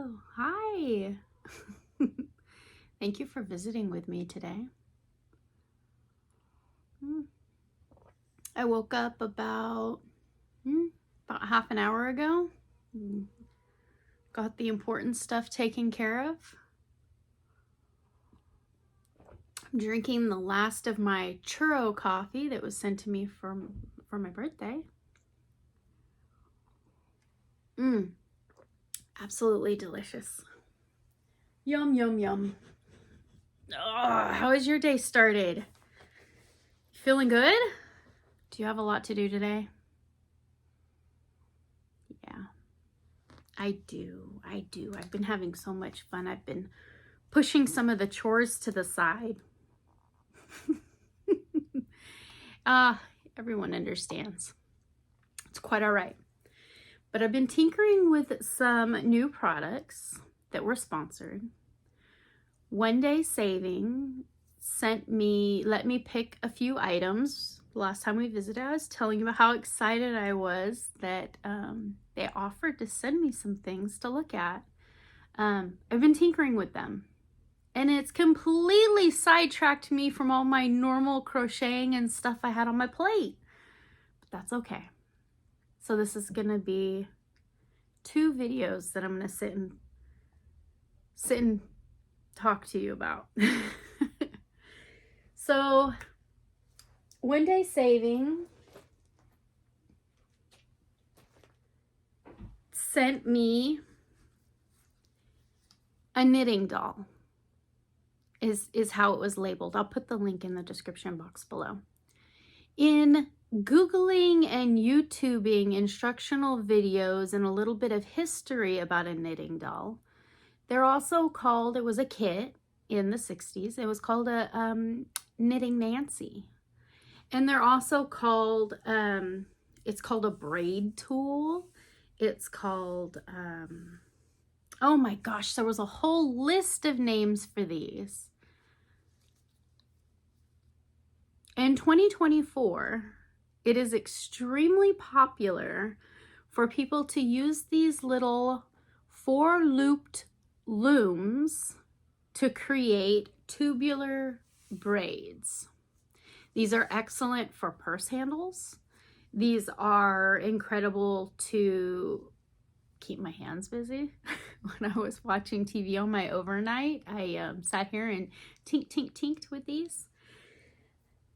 Hello, hi. Thank you for visiting with me today. I woke up about half an hour ago. Got the important stuff taken care of. I'm drinking the last of my churro coffee that was sent to me for my birthday. Absolutely delicious. Yum, yum, yum. Oh, how has your day started? Feeling good? Do you have a lot to do today? Yeah, I do. I've been having so much fun. I've been pushing some of the chores to the side. Everyone understands. It's quite all right. But I've been tinkering with some new products that were sponsored. One Day Saving let me pick a few items. Last time we visited, I was telling you about how excited I was that they offered to send me some things to look at. I've been tinkering with them, and it's completely sidetracked me from all my normal crocheting and stuff I had on my plate. But that's okay. So this is gonna be 2 videos that I'm gonna sit and talk to you about. So, One Day Saving sent me a knitting doll, is how it was labeled. I'll put the link in the description box below. In Googling and YouTubing instructional videos and a little bit of history about a knitting doll, they're also called, it was a kit in the 60s, it was called a Knitting Nancy. And they're also called, it's called a braid tool. It's called, oh my gosh, there was a whole list of names for these. In 2024, it is extremely popular for people to use these little 4-looped looms to create tubular braids. These are excellent for purse handles. These are incredible to keep my hands busy. When I was watching TV on my overnight, I sat here and tinked with these.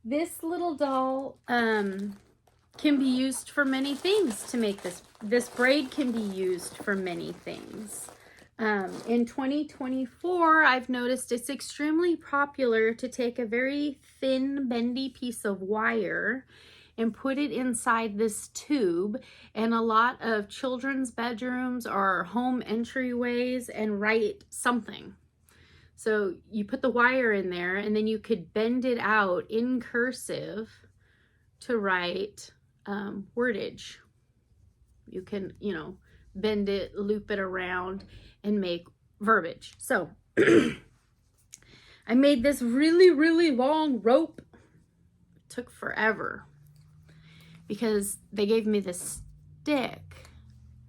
This little doll can be used for many things to make this braid can be used for many things. In 2024, I've noticed it's extremely popular to take a very thin, bendy piece of wire and put it inside this tube in a lot of children's bedrooms or home entryways and write something. So you put the wire in there, and then you could bend it out in cursive to write wordage. You can, bend it, loop it around, and make verbiage. So I made this really, really long rope. It took forever because they gave me this stick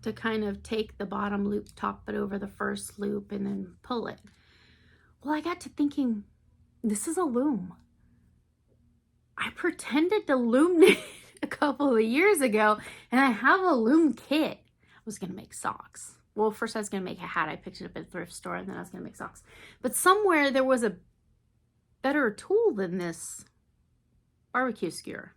to kind of take the bottom loop, top it over the first loop, and then pull it. Well, I got to thinking, this is a loom. I pretended to loom knit a couple of years ago, and I have a loom kit. I was gonna make socks. Well, first I was gonna make a hat. I picked it up at a thrift store, and then I was gonna make socks. But somewhere there was a better tool than this barbecue skewer.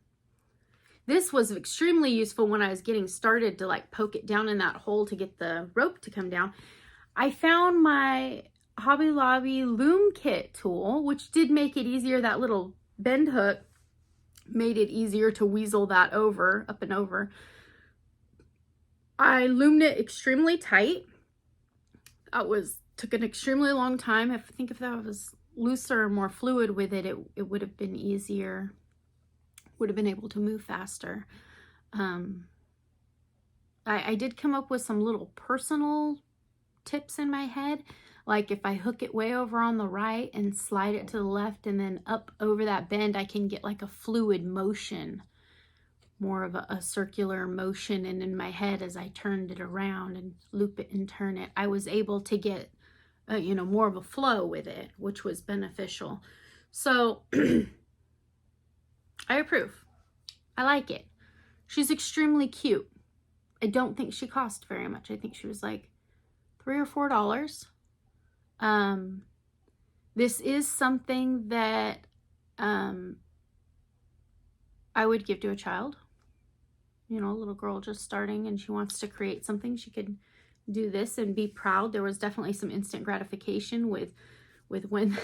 This was extremely useful when I was getting started to like poke it down in that hole to get the rope to come down. I found my Hobby Lobby loom kit tool, which did make it easier. That little bend hook made it easier to weasel that up and over. I loomed it extremely tight. Took an extremely long time. I think if that was looser or more fluid with it, it would have been easier. Would have been able to move faster. I did come up with some little personal tips in my head. Like if I hook it way over on the right and slide it to the left and then up over that bend, I can get like a fluid motion more of a circular motion, and in my head as I turned it around and loop it and turn it, I was able to get you know, more of a flow with it, which was beneficial. So I approve. I like it. She's extremely cute. I don't think she cost very much. I think she was like $3 or $4. This is something that I would give to a child. You know, a little girl just starting and she wants to create something, she could do this and be proud. There was definitely some instant gratification with when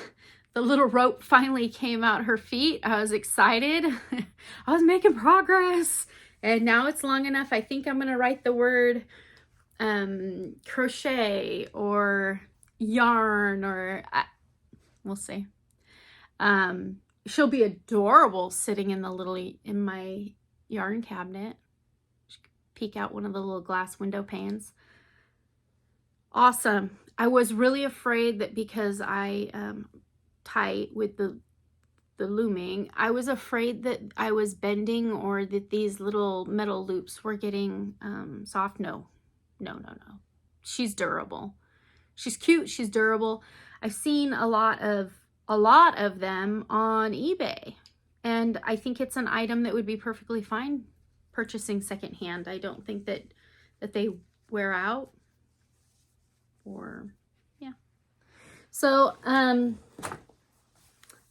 the little rope finally came out her feet. I was excited. I was making progress, and now it's long enough. I think I'm gonna write the word crochet or yarn, or we'll see. She'll be adorable sitting in my yarn cabinet. She could peek out one of the little glass window panes. Awesome. I was really afraid that because I tight with the looming, I was afraid that I was bending or that these little metal loops were getting soft. No. She's durable. She's cute. She's durable. I've seen a lot of them on eBay, and I think it's an item that would be perfectly fine purchasing secondhand. I don't think that they wear out. Or yeah, so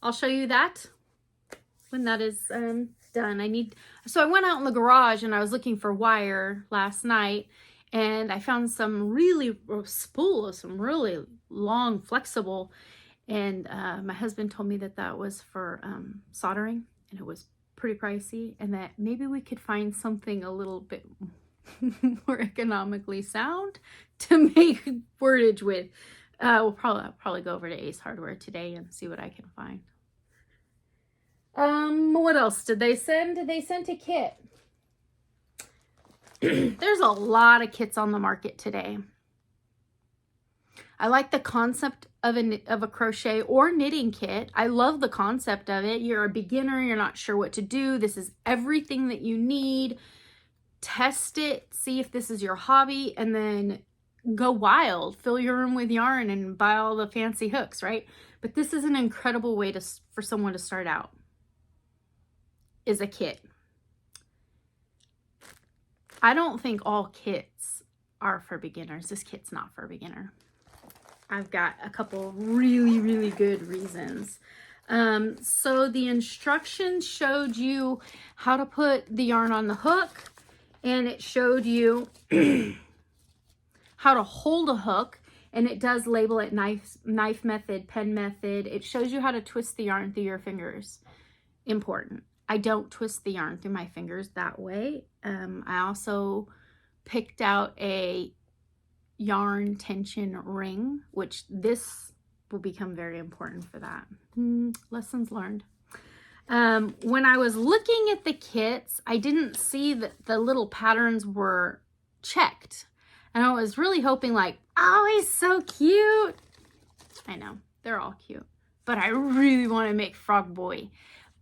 I'll show you that when that is done. So I went out in the garage and I was looking for wire last night, and I found some spool of some really long flexible, and my husband told me that was for soldering, and it was pretty pricey, and that maybe we could find something a little bit more economically sound to make wordage with. I'll probably go over to Ace Hardware today and see what I can find. What else did they send? They sent a kit. There's a lot of kits on the market today. I like the concept of a crochet or knitting kit. I love the concept of it. You're a beginner, you're not sure what to do. This is everything that you need. Test it, see if this is your hobby, and then go wild. Fill your room with yarn and buy all the fancy hooks, right? But this is an incredible way for someone to start out, is a kit. I don't think all kits are for beginners. This kit's not for a beginner. I've got a couple really good reasons. So the instructions showed you how to put the yarn on the hook, and it showed you how to hold a hook, and it does label it knife method, pen method. It shows you how to twist the yarn through your fingers. Important. I don't twist the yarn through my fingers that way. I also picked out a yarn tension ring, which this will become very important for that. Lessons learned. When I was looking at the kits, I didn't see that the little patterns were checked. And I was really hoping like, oh, he's so cute. I know, they're all cute. But I really want to make Frog Boy.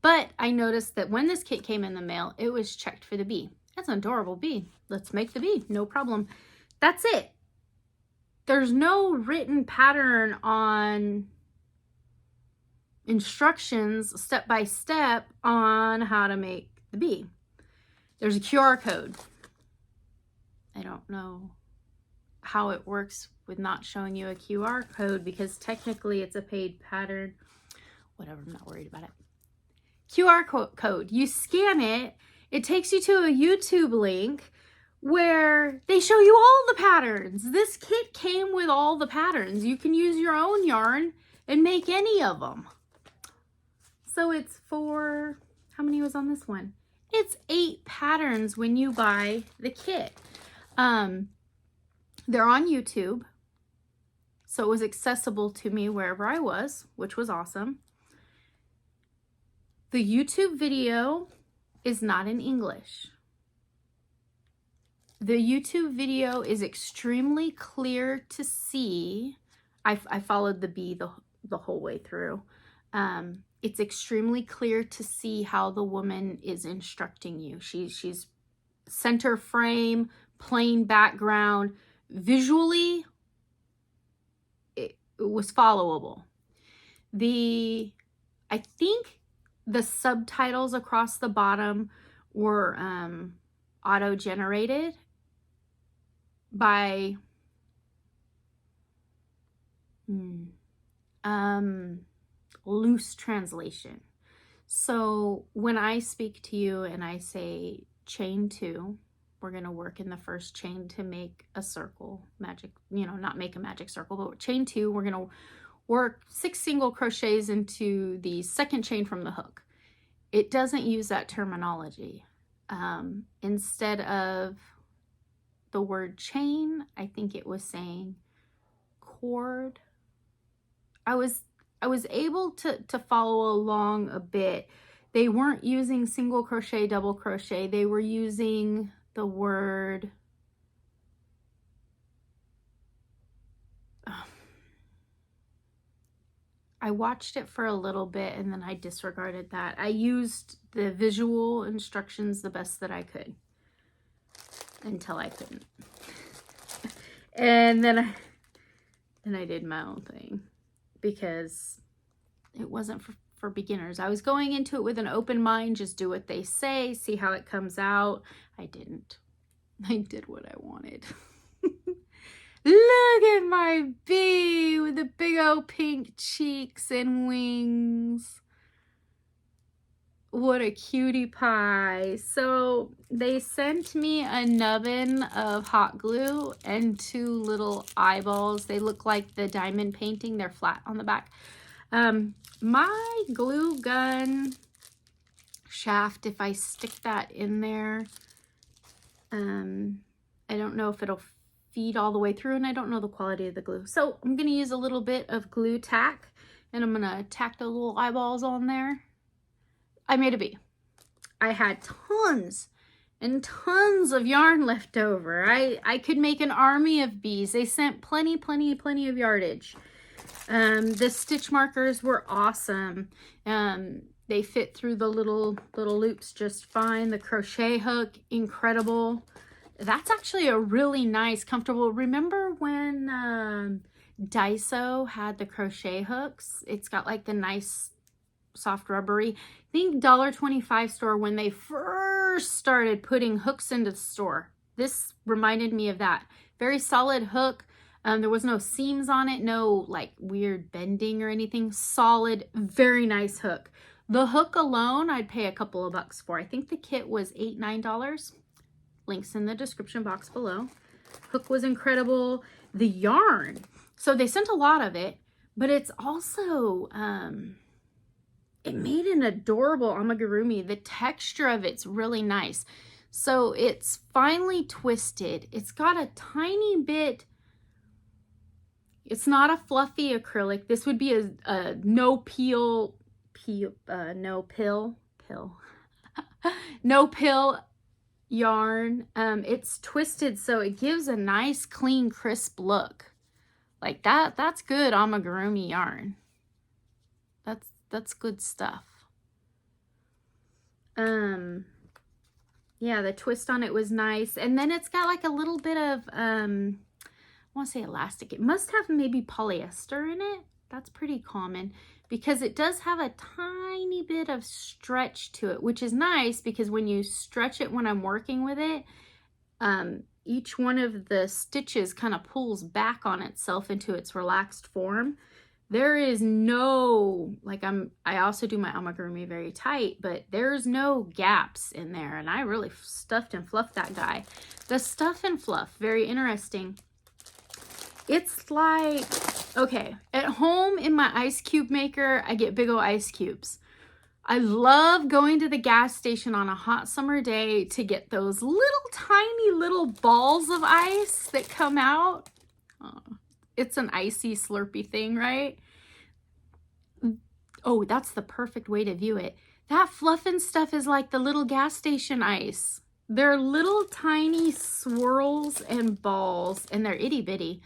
But I noticed that when this kit came in the mail, it was checked for the bee. That's an adorable bee. Let's make the bee, no problem. That's it. There's no written pattern on instructions step by step on how to make the bee. There's a QR code. I don't know how it works with not showing you a QR code because technically it's a paid pattern. Whatever, I'm not worried about it. QR code. You scan it. It takes you to a YouTube link where they show you all the patterns. This kit came with all the patterns. You can use your own yarn and make any of them. So it's for, how many was on this one? It's 8 patterns when you buy the kit. They're on YouTube, so it was accessible to me wherever I was, which was awesome. The YouTube video is not in English. The YouTube video is extremely clear to see. I followed the bee the whole way through. It's extremely clear to see how the woman is instructing you. She's center frame, plain background. Visually, it was followable. I think the subtitles across the bottom were auto-generated by loose translation. So when I speak to you and I say chain 2, we're going to work in the first chain to make a circle, magic, not make a magic circle, but chain 2, we're going to work 6 single crochets into the second chain from the hook. It doesn't use that terminology. Instead of the word chain, I think it was saying cord. I was able to follow along a bit. They weren't using single crochet, double crochet. They were using the word I watched it for a little bit and then I disregarded that. I used the visual instructions the best that I could until I couldn't. And then I did my own thing because it wasn't for beginners. I was going into it with an open mind, just do what they say, see how it comes out. I didn't. I did what I wanted. Look at my bee with the big old pink cheeks and wings. What a cutie pie. So they sent me a nubbin of hot glue and 2 little eyeballs. They look like the diamond painting. They're flat on the back. My glue gun shaft, if I stick that in there, I don't know if it'll feed all the way through, and I don't know the quality of the glue. So I'm going to use a little bit of glue tack, and I'm going to tack the little eyeballs on there. I made a bee. I had tons and tons of yarn left over. I could make an army of bees. They sent plenty of yardage. The stitch markers were awesome. They fit through the little loops just fine. The crochet hook, incredible. That's actually a really nice, comfortable. Remember when Daiso had the crochet hooks? It's got like the nice soft rubbery. I think $1.25 store, when they first started putting hooks into the store, this reminded me of that. Very solid hook. There was no seams on it, no like weird bending or anything. Solid, very nice hook. The hook alone, I'd pay a couple of bucks for. I think the kit was $8, $9. Links in the description box below. Hook was incredible. The yarn, so they sent a lot of it, but it's also it made an adorable amigurumi. The texture of it's really nice. So it's finely twisted. It's got a tiny bit, it's not a fluffy acrylic. This would be a no pill yarn. It's twisted, so it gives a nice, clean, crisp look. Like that's good amigurumi yarn. That's good stuff. Yeah, the twist on it was nice. And then it's got like a little bit of, I want to say elastic. It must have maybe polyester in it. That's pretty common because it does have a tiny bit of stretch to it, which is nice because when you stretch it when I'm working with it, each one of the stitches kind of pulls back on itself into its relaxed form. There is no, like I also do my amigurumi very tight, but there's no gaps in there. And I really stuffed and fluffed that guy. The stuff and fluff, very interesting. It's like, okay, at home in my ice cube maker, I get big old ice cubes. I love going to the gas station on a hot summer day to get those little tiny little balls of ice that come out. Oh, it's an icy slurpy thing, right? Oh, that's the perfect way to view it. That fluff and stuff is like the little gas station ice. They're little tiny swirls and balls, and they're itty bitty.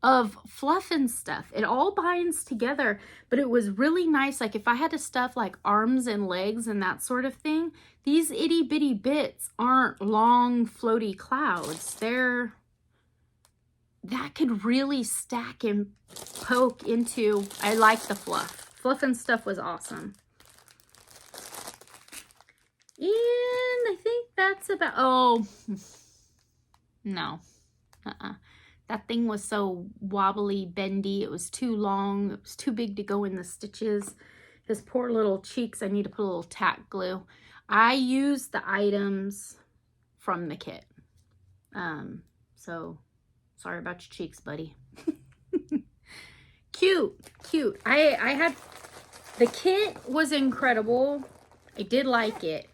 of fluff and stuff. It all binds together, but it was really nice. Like if I had to stuff like arms and legs and that sort of thing, these itty bitty bits aren't long floaty clouds. That could really stack and poke into, I like the fluff. Fluff and stuff was awesome. And I think that's about, oh, no. That thing was so wobbly, bendy. It was too long. It was too big to go in the stitches. His poor little cheeks, I need to put a little tack glue. I used the items from the kit. So sorry about your cheeks, buddy. Cute, cute. I had, the kit was incredible. I did like it.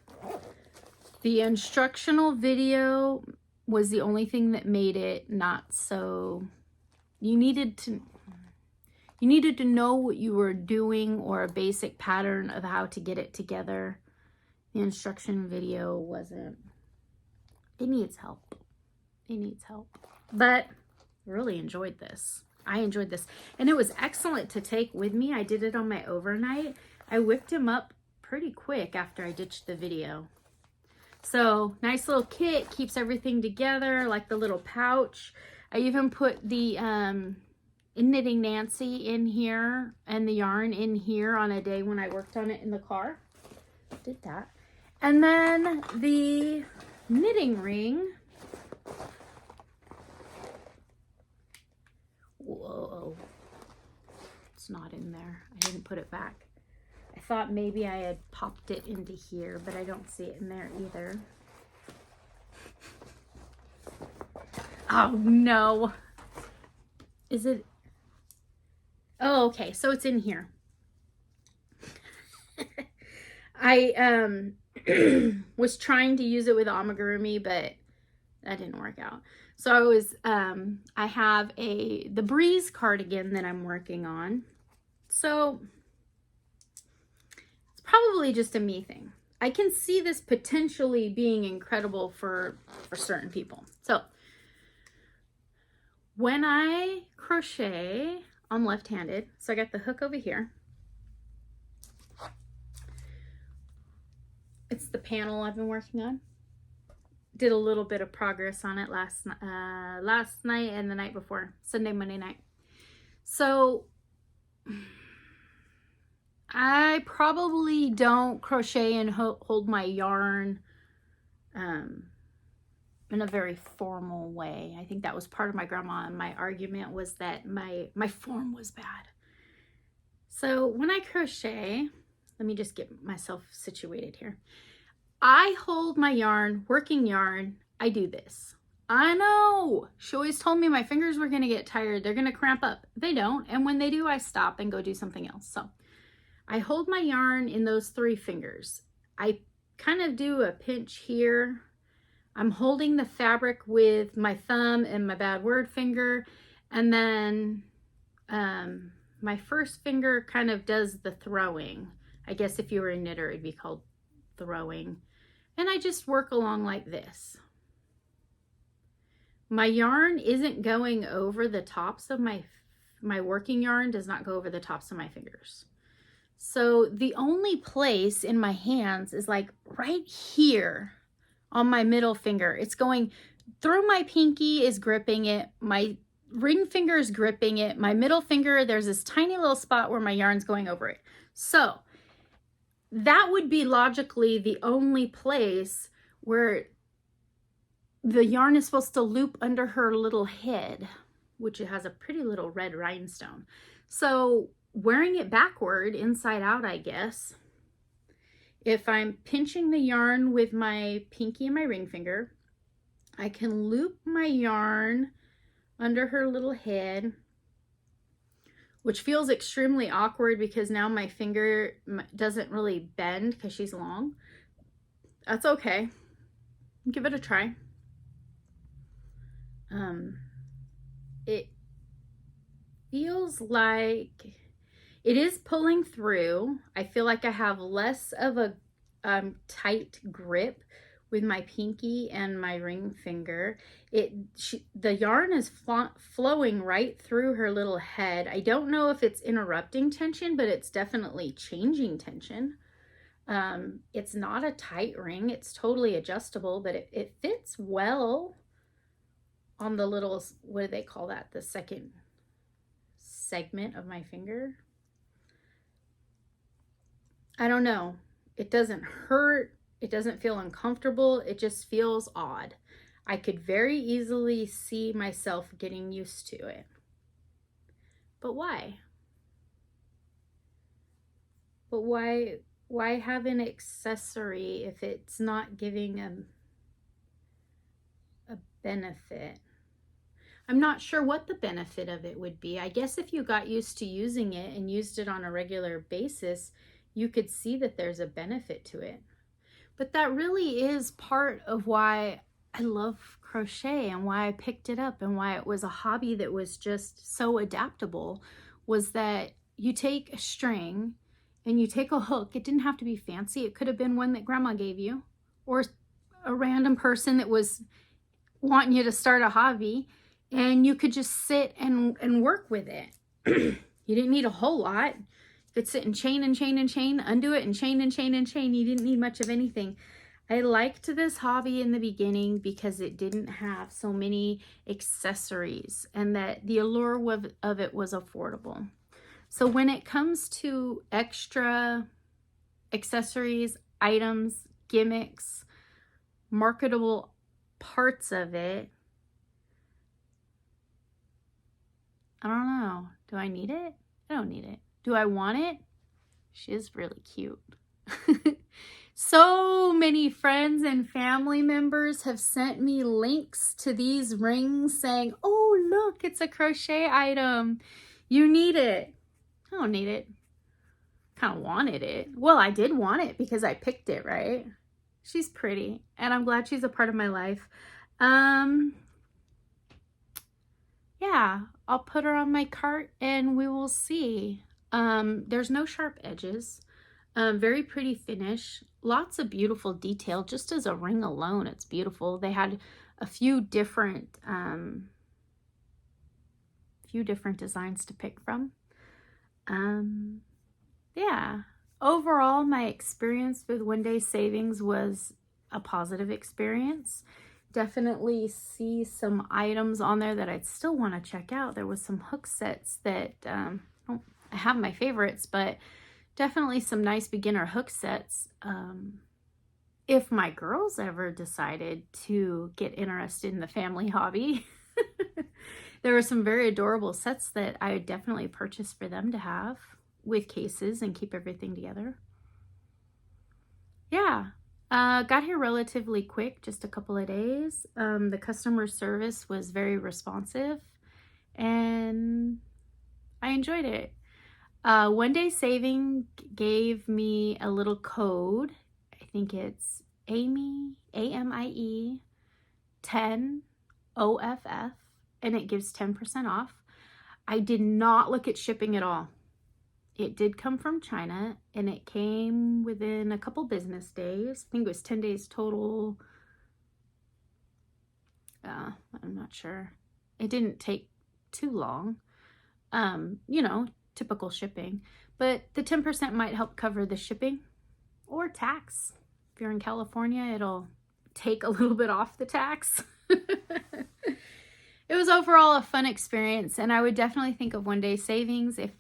The instructional video was the only thing that made it not so, you needed to know what you were doing or a basic pattern of how to get it together. The instruction video wasn't, it needs help. It needs help. But I really enjoyed this. I enjoyed this. And it was excellent to take with me. I did it on my overnight. I whipped him up pretty quick after I ditched the video. So nice little kit, keeps everything together, like the little pouch. I even put the Knitting Nancy in here and the yarn in here on a day when I worked on it in the car. Did that. And then the knitting ring. Whoa, it's not in there. I didn't put it back. I thought maybe I had popped it into here, but I don't see it in there either. Oh no. Is it? Oh, okay. So it's in here. I was trying to use it with amigurumi, but that didn't work out. So I was, I have the Breeze cardigan that I'm working on. So it's probably just a me thing. I can see this potentially being incredible for certain people. So when I crochet, I'm left-handed. So I got the hook over here. It's the panel I've been working on. Did a little bit of progress on it last night and the night before, Sunday, Monday night. So I probably don't crochet and hold my yarn in a very formal way. I think that was part of my grandma, and my argument was that my form was bad. So when I crochet, let me just get myself situated here. I hold my yarn, working yarn, I do this. I know, she always told me my fingers were gonna get tired, they're gonna cramp up. They don't, and when they do, I stop and go do something else. So I hold my yarn in those 3 fingers. I kind of do a pinch here. I'm holding the fabric with my thumb and my bad word finger, and then my first finger kind of does the throwing. I guess if you were a knitter, it'd be called throwing. And I just work along like this. My yarn isn't going over the tops of my working yarn does not go over the tops of my fingers. So the only place in my hands is like right here on my middle finger. It's going through my pinky is gripping it. My ring finger is gripping it. My middle finger, there's this tiny little spot where my yarn's going over it. So that would be logically the only place where the yarn is supposed to loop under her little head, which it has a pretty little red rhinestone. So wearing it backward, inside out, I guess, if I'm pinching the yarn with my pinky and my ring finger, I can loop my yarn under her little head, which feels extremely awkward because now my finger doesn't really bend because she's long. That's okay. Give it a try. It feels like it is pulling through. I feel like I have less of a tight grip with my pinky and my ring finger. The yarn is flowing right through her little head. I don't know if it's interrupting tension, but it's definitely changing tension. It's not a tight ring. It's totally adjustable, but it fits well on the little, what do they call that? The second segment of my finger. I don't know. It doesn't hurt. It doesn't feel uncomfortable. It just feels odd. I could very easily see myself getting used to it. But why? But why have an accessory if it's not giving a benefit? I'm not sure what the benefit of it would be. I guess if you got used to using it and used it on a regular basis, you could see that there's a benefit to it. But that really is part of why I love crochet and why I picked it up and why it was a hobby that was just so adaptable, was that you take a string and you take a hook. It didn't have to be fancy. It could have been one that grandma gave you or a random person that was wanting you to start a hobby, and you could just sit and work with it. You didn't need a whole lot. You could sit and chain and chain and chain, undo it and chain and chain and chain. You didn't need much of anything. I liked this hobby in the beginning because it didn't have so many accessories and that the allure of it was affordable. So when it comes to extra accessories, items, gimmicks, marketable parts of it, I don't know. Do I need it? I don't need it. Do I want it? She is really cute. So many friends and family members have sent me links to these rings saying, oh, look, it's a crochet item. You need it. I don't need it. Kind of wanted it. Well, I did want it because I picked it, right? She's pretty, and I'm glad she's a part of my life. Yeah, I'll put her on my cart and we will see. There's no sharp edges. Very pretty finish. Lots of beautiful detail. Just as a ring alone, it's beautiful. They had a few different designs to pick from. Yeah. Overall, my experience with One Day Savings was a positive experience. Definitely see some items on there that I'd still want to check out. There was some hook sets that I have my favorites, but definitely some nice beginner hook sets. If my girls ever decided to get interested in the family hobby, there were some very adorable sets that I would definitely purchase for them to have with cases and keep everything together. Yeah. Got here relatively quick, just a couple of days. The customer service was very responsive and I enjoyed it. One Day Saving gave me a little code. I think it's AMIE, AMIE 10 OFF, and it gives 10% off. I did not look at shipping at all. It did come from China, and it came within a couple business days. I think it was 10 days total. I'm not sure. It didn't take too long. You know, typical shipping. But the 10% might help cover the shipping or tax. If you're in California, it'll take a little bit off the tax. It was overall a fun experience, and I would definitely think of One Day Savings if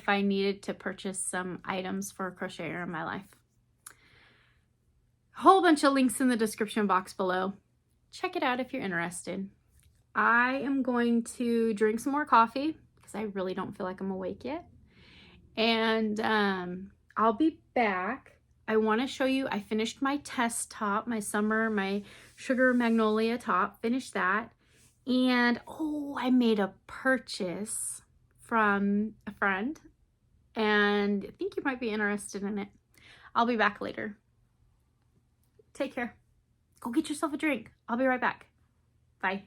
I needed to purchase some items for a crocheter in my life. A whole bunch of links in the description box below. Check it out if you're interested. I am going to drink some more coffee because I really don't feel like I'm awake yet. And I'll be back. I want to show you, I finished my test top, my Sugar Magnolia top, finished that. And, oh, I made a purchase from a friend, and I think you might be interested in it. I'll be back later. Take care. Go get yourself a drink. I'll be right back. Bye.